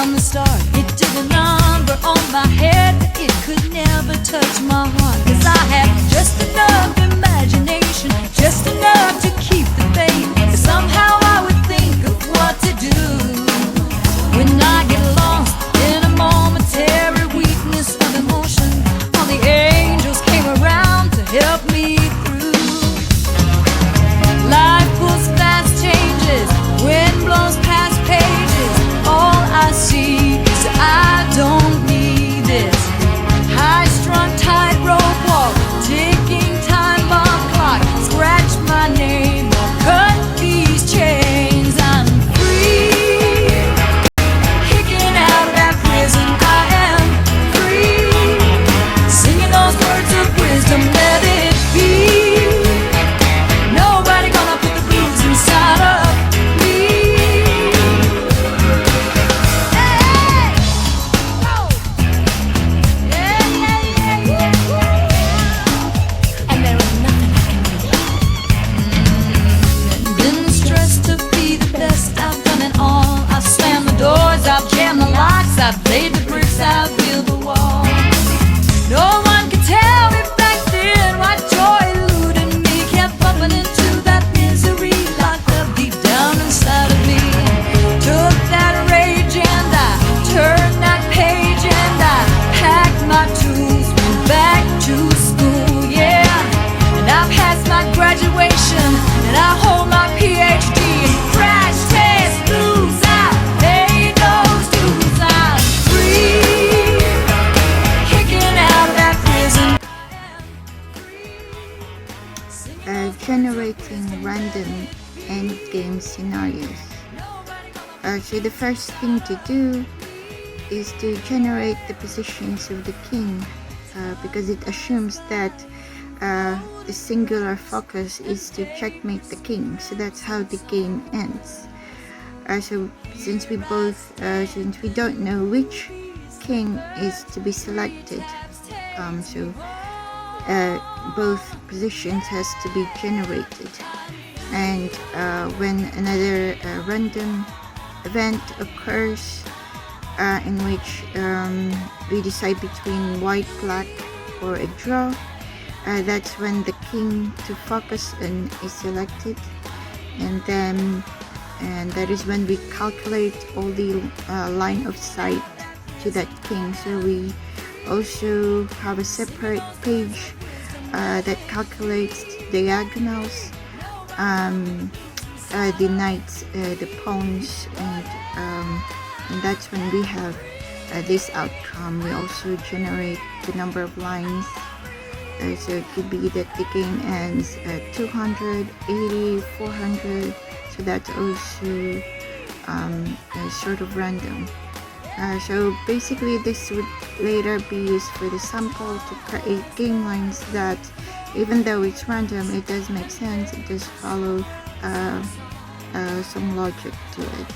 from the start. It did a number on my head, but it could never touch my heart. 'Cause I have just enough imagination, just enough to keep the faith. But somehow I would think of what to do when I get lost in a momentary weakness of emotion. All the angels came around to help me through. Life pulls fast changes, wind blows past pages. All I see is I don't need this high-strung tightrope walk, ticking time bomb clock. Scratch my name or cut these chains. I'm free, kicking out of that prison. I am free, singing those words of wisdom. Let it be. Nobody gonna put the blues inside of me. Hey, whoa. Yeah, yeah, yeah, yeah. And there is nothing I can do. Been stressed to be the best. I've done it all. I've slammed the doors, I've jammed the locks, I've laid the bricks, I've built the wall. No one could tell me back then what joy eluded me. Kept bumping into that misery locked up deep down inside of me. Took that rage and I turned that page and I packed my tools, went back to school, yeah. And I passed my graduation and I hold my PhD in crash test blues. I paid those dues. I'm free, kicking out of that prison. Generating random endgame scenarios. So the first thing to do is to generate the positions of the king, because it assumes that the singular focus is to checkmate the king. So that's how the game ends. So since we don't know which king is to be selected, both positions has to be generated. And when another random event occurs in which we decide between white, black, or a draw, that's when the king to focus on is selected, and that is when we calculate all the line of sight to that king. So we also have a separate page that calculates diagonals, the knights, the pawns, and that's when we have this outcome. We also generate the number of lines. So it could be that the game ends at 200, 80, 400. So that's also sort of random. So basically this would later be used for the sample to create game lines that, even though it's random, it does make sense. It does follow some logic to it.